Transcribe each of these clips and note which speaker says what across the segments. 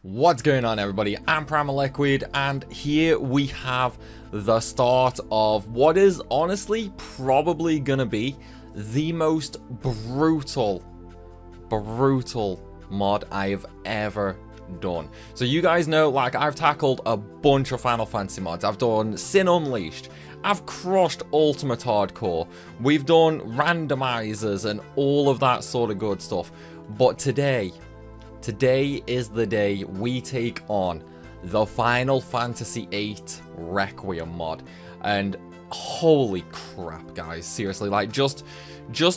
Speaker 1: What's going on, everybody? I'm Primalliquid, and here we have the start of what is honestly probably gonna be the most brutal mod I've ever done. So you guys know, like, I've tackled a bunch of Final Fantasy mods. I've done Sin Unleashed, I've crushed Ultimate Hardcore, we've done randomizers and all of that sort of good stuff. But today is the day we take on the Final Fantasy VIII Requiem mod. And holy crap, guys, seriously, like, just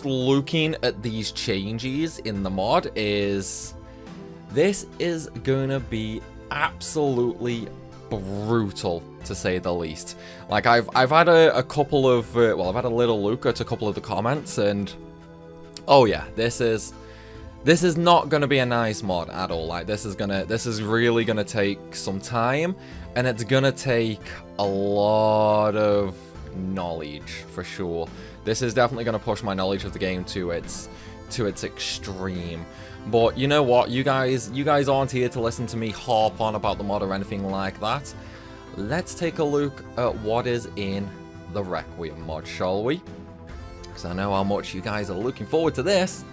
Speaker 1: looking at these changes in the mod this is gonna be absolutely brutal, to say the least. Like, I've had a couple of well, I've had a little look at a couple of the comments, and oh yeah, this is not going to be a nice mod at all. Like, this is really going to take some time, and it's going to take a lot of knowledge for sure. This is definitely going to push my knowledge of the game to its extreme. But you know what? You guys aren't here to listen to me harp on about the mod or anything like that. Let's take a look at what is in the Requiem mod, shall we? Because I know how much you guys are looking forward to this.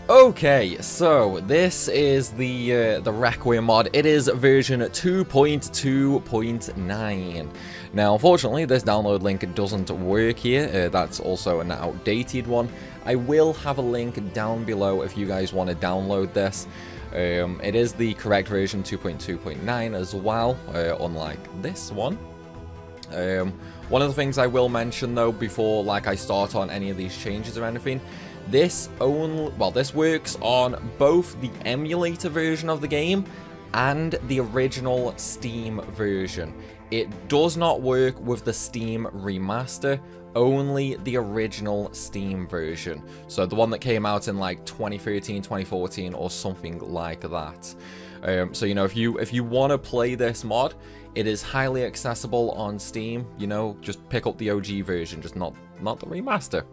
Speaker 1: Okay, so this is the Requiem mod. It is version 2.2.9. Now, unfortunately, this download link doesn't work here. That's also an outdated one. I will have a link down below if you guys want to download this. It is the correct version 2.2.9 as well, unlike this one. One of the things I will mention, though, before I start on any of these changes or anything, this works on both the emulator version of the game and the original Steam version. It does not work with the Steam remaster, only the original Steam version. So the one that came out in like 2013, 2014 or something like that. So, you know, if you want to play this mod, it is highly accessible on Steam. You know, just pick up the OG version, just not the remaster.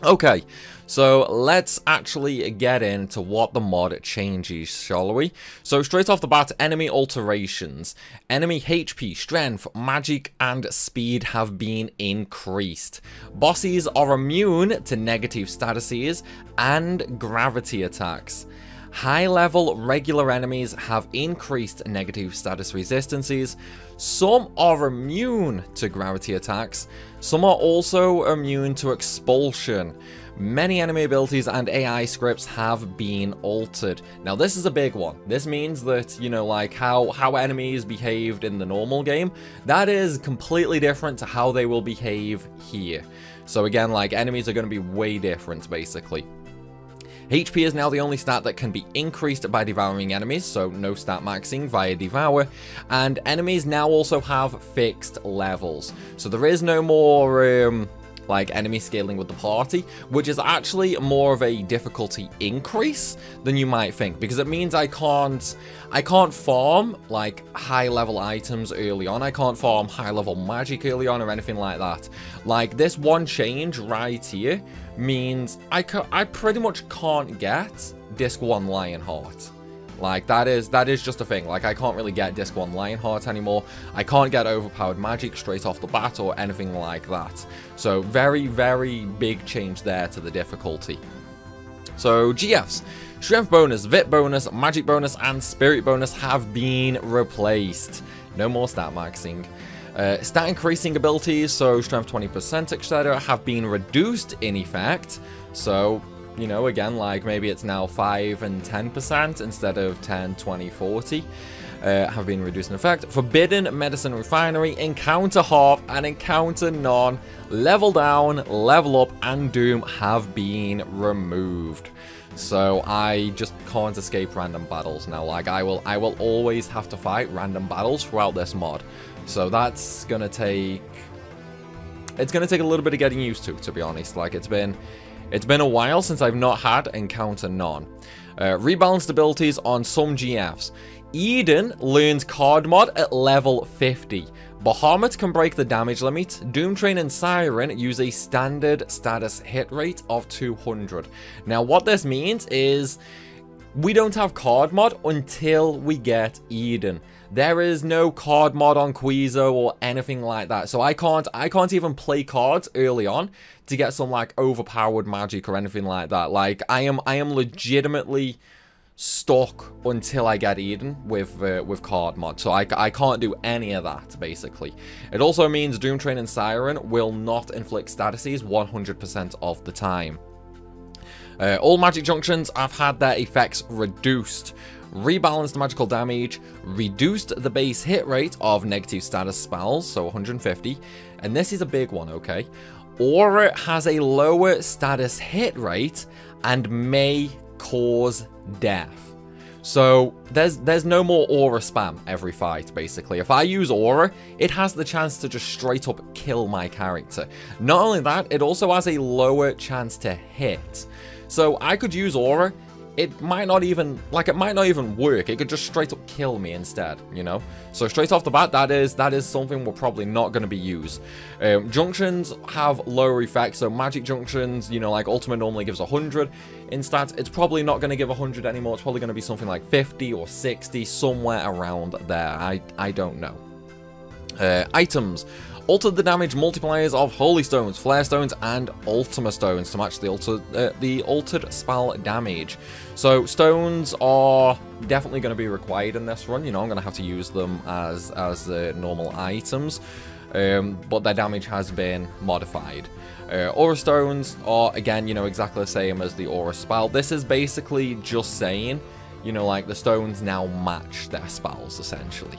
Speaker 1: Okay, so let's actually get into what the mod changes, shall we? So straight off the bat, enemy alterations. Enemy HP, strength, magic, and speed have been increased. Bosses are immune to negative statuses and gravity attacks. High-level regular enemies have increased negative status resistances. Some are immune to gravity attacks. Some are also immune to expulsion. Many enemy abilities and AI scripts have been altered. Now, this is a big one. This means that, you know, like how enemies behaved in the normal game, that is completely different to how they will behave here. So again, like, enemies are going to be way different, basically. HP is now the only stat that can be increased by devouring enemies, so no stat maxing via devour, and enemies now also have fixed levels. So there is no more like enemy scaling with the party, which is actually more of a difficulty increase than you might think, because it means I can't farm like high level items early on. I can't farm high level magic early on or anything like that. Like, this one change right here means I pretty much can't get Disc 1 Lionheart. Like, that is just a thing. Like, I can't really get Disc 1 Lionheart anymore. I can't get overpowered magic straight off the bat or anything like that. So very, very big change there to the difficulty. So GFs, strength bonus, VIII bonus, magic bonus, and spirit bonus have been replaced. No more stat maxing. Stat increasing abilities, so strength 20%, etc., have been reduced in effect. So, you know, again, like, maybe it's now 5 and 10% instead of 10, 20, 40. Have been reduced in effect. Forbidden Medicine Refinery, Encounter Harp, and Encounter None, Level Down, Level Up, and Doom have been removed. So I just can't escape random battles now. Like, I will always have to fight random battles throughout this mod. So that's gonna take... it's gonna take a little bit of getting used to be honest. Like, it's been a while since I've not had Encounter None. Rebalanced abilities on some GFs. Eden learns card mod at level 50. Bahamut can break the damage limit. Doomtrain and Siren use a standard status hit rate of 200. Now, what this means is We don't have card mod until we get Eden. There is no card mod on Quizo or anything like that. So I can't even play cards early on to get some like overpowered magic or anything like that. Like I am legitimately stuck until I get Eden with card mod. So I can't do any of that basically. It also means Doom Train and Siren will not inflict statuses 100% of the time. All magic junctions have had their effects reduced. Rebalanced magical damage, reduced the base hit rate of negative status spells, so 150. And this is a big one, okay? Aura has a lower status hit rate and may cause death. So there's no more aura spam every fight, basically. If I use aura, it has the chance to just straight up kill my character. Not only that, it also has a lower chance to hit. So I could use aura, it might not even work. It could just straight up kill me instead, you know? So straight off the bat, that is something we're probably not going to be used. Junctions have lower effects, so magic junctions, you know, like ultimate normally gives 100 in stats. It's probably not going to give 100 anymore. It's probably going to be something like 50 or 60, somewhere around there. I don't know. Items. Altered the damage multipliers of Holy Stones, Flare Stones, and Ultima Stones to match the altered spell damage. So stones are definitely going to be required in this run. You know, I'm going to have to use them as normal items, but their damage has been modified. Aura Stones are, again, you know, exactly the same as the Aura spell. This is basically just saying, you know, like the stones now match their spells, essentially.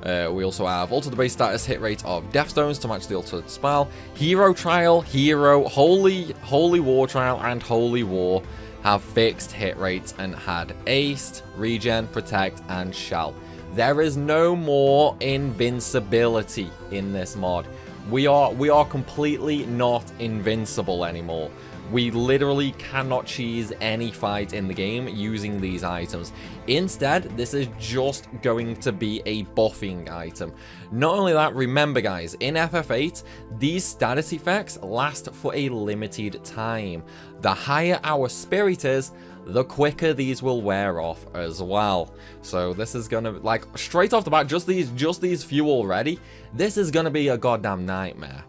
Speaker 1: We also have altered the base status hit rate of Death Stones to match the altered spell. Hero Trial, Hero, Holy War Trial, and Holy War have fixed hit rates and had Aced, Regen, Protect, and Shell. There is no more invincibility in this mod. We are completely not invincible anymore. We literally cannot cheese any fight in the game using these items. Instead, this is just going to be a buffing item. Not only that, remember guys, in FF8, these status effects last for a limited time. The higher our spirit is, the quicker these will wear off as well. So this is gonna, like, straight off the bat, just these few already, this is gonna be a goddamn nightmare.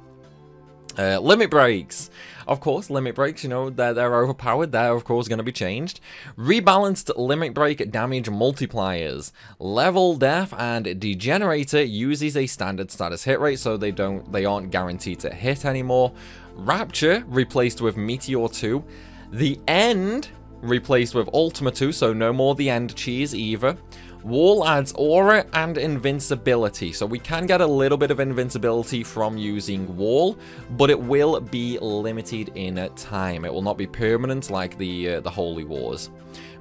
Speaker 1: Limit breaks. Of course, limit breaks, you know, they're overpowered. They're, of course, going to be changed. Rebalanced limit break damage multipliers. Level Death and Degenerator uses a standard status hit rate, so they aren't guaranteed to hit anymore. Rapture replaced with Meteor 2. The End replaced with Ultima 2, so no more the End cheese either. Wall adds Aura and Invincibility, so we can get a little bit of invincibility from using Wall, but it will be limited in time. It will not be permanent like the Holy Wars.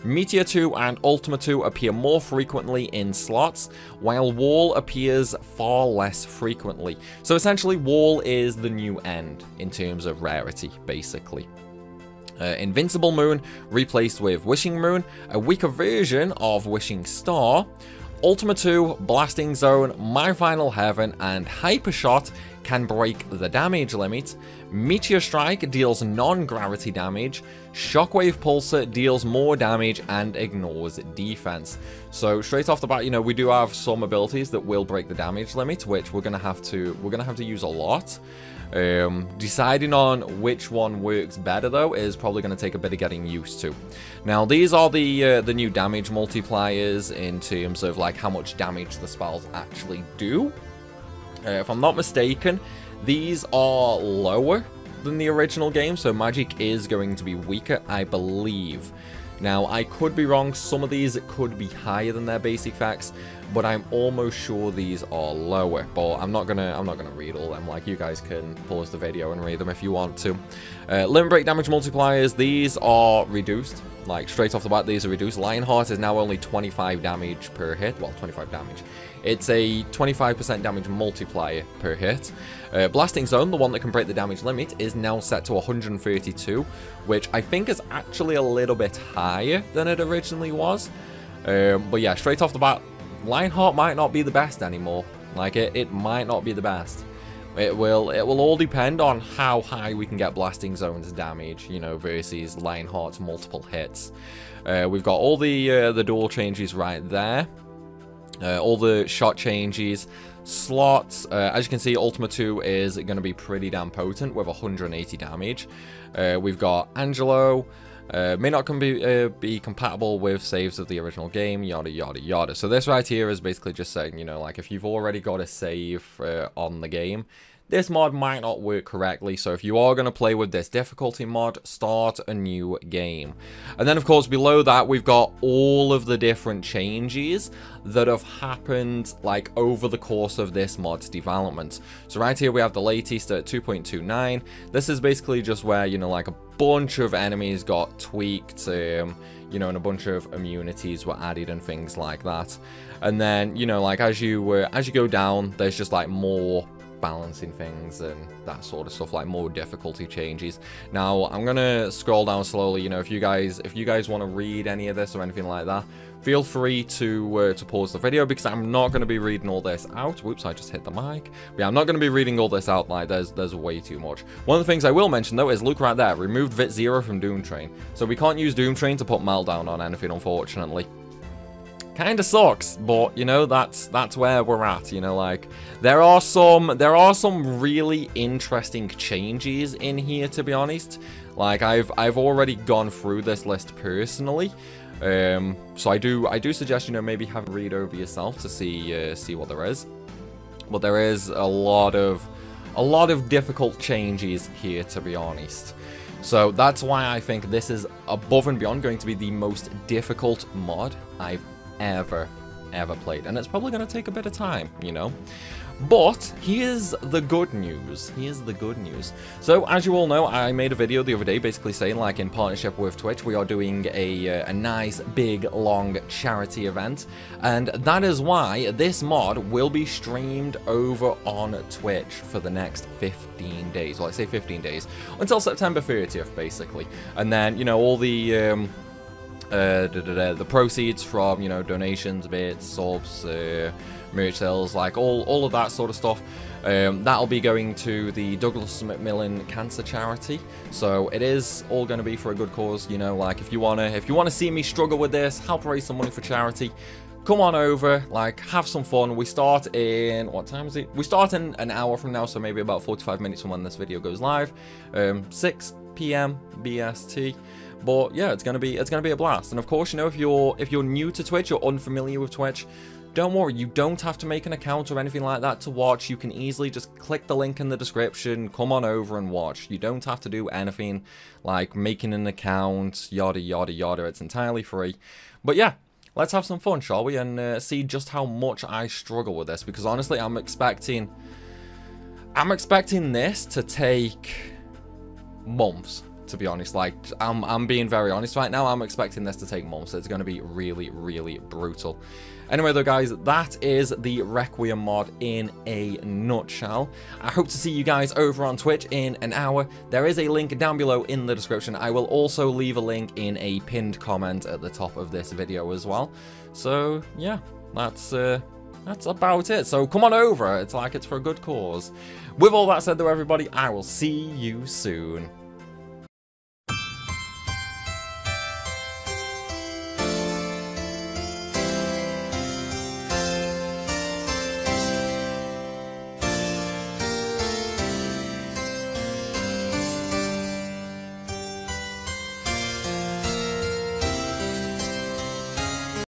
Speaker 1: Meteor 2 and Ultima 2 appear more frequently in slots, while Wall appears far less frequently. So essentially, Wall is the new End in terms of rarity, basically. Invincible Moon replaced with Wishing Moon, a weaker version of Wishing Star. Ultima 2, Blasting Zone, My Final Heaven, and Hyper Shot can break the damage limit. Meteor Strike deals non-gravity damage. Shockwave Pulsar deals more damage and ignores defense. So straight off the bat, you know, we do have some abilities that will break the damage limit, which we're gonna have to use a lot. Deciding on which one works better though is probably going to take a bit of getting used to. Now these are the new damage multipliers in terms of like how much damage the spells actually do. If I'm not mistaken, these are lower than the original game, so magic is going to be weaker, I believe. Now I could be wrong, some of these could be higher than their base effects, but I'm almost sure these are lower. But I'm not gonna read all them. Like, you guys can pause the video and read them if you want to. Limit break damage multipliers, these are reduced. Like, straight off the bat, these are reduced. Lionheart is now only 25 damage per hit. Well, 25 damage. It's a 25% damage multiplier per hit. Blasting Zone, the one that can break the damage limit, is now set to 132, which I think is actually a little bit higher than it originally was. But yeah, straight off the bat, Lionheart might not be the best anymore. Like, it might not be the best. It will all depend on how high we can get Blasting Zone's damage, you know, versus Lionheart's multiple hits. We've got all the dual changes right there. All the shot changes. Slots, as you can see, Ultima 2 is going to be pretty damn potent with 180 damage. We've got Angelo. May not be compatible with saves of the original game, yada yada yada. So this right here is basically just saying, you know, like if you've already got a save on the game, this mod might not work correctly. So if you are going to play with this difficulty mod, start a new game. And then of course below that we've got all of the different changes that have happened like over the course of this mod's development. So right here we have the latest at 2.29. This is basically just where, you know, like a bunch of enemies got tweaked, you know, and a bunch of immunities were added and things like that. And then, you know, like as you go down, there's just like more balancing things and that sort of stuff, like more difficulty changes. Now I'm gonna scroll down slowly. You know, if you guys want to read any of this or anything like that, feel free to pause the video, because I'm not going to be reading all this out. Whoops, I just hit the mic. But yeah, I'm not going to be reading all this out. Like there's way too much. One of the things I will mention though is, look right there, removed VIII from Doom Train, so we can't use Doom Train to put Meltdown on anything, unfortunately. Kinda sucks, but you know, that's where we're at. You know, like there are some really interesting changes in here, to be honest. Like I've already gone through this list personally, so I do suggest, you know, maybe have a read over yourself to see what there is. But there is a lot of difficult changes here, to be honest. So that's why I think this is above and beyond going to be the most difficult mod I've ever played, and it's probably going to take a bit of time, you know. But here's the good news. So as you all know, I made a video the other day basically saying, like, in partnership with Twitch, we are doing a nice big long charity event, and that is why this mod will be streamed over on Twitch for the next 15 days. Well, I say 15 days until September 30th basically. And then, you know, all the proceeds from, you know, donations, bits, subs, merch sales, like all of that sort of stuff, that'll be going to the Douglas Macmillan Cancer Charity. So it is all going to be for a good cause, you know. Like if you wanna see me struggle with this, help raise some money for charity, come on over, like, have some fun. We start in, what time is it? We start in an hour from now, so maybe about 45 minutes from when this video goes live. 6 PM BST. But yeah, it's gonna be a blast. And of course, you know, if you're new to Twitch, you're unfamiliar with Twitch, don't worry, you don't have to make an account or anything like that to watch. You can easily just click the link in the description, come on over and watch. You don't have to do anything like making an account, yada yada yada. It's entirely free. But yeah, let's have some fun, shall we? And see just how much I struggle with this, because honestly, I'm expecting this to take months. To be honest, like, I'm being very honest right now. I'm expecting this to take months. It's going to be really, really brutal. Anyway, though, guys, that is the Requiem mod in a nutshell. I hope to see you guys over on Twitch in an hour. There is a link down below in the description. I will also leave a link in a pinned comment at the top of this video as well. So yeah, that's about it. So come on over. It's like it's for a good cause. With all that said, though, everybody, I will see you soon.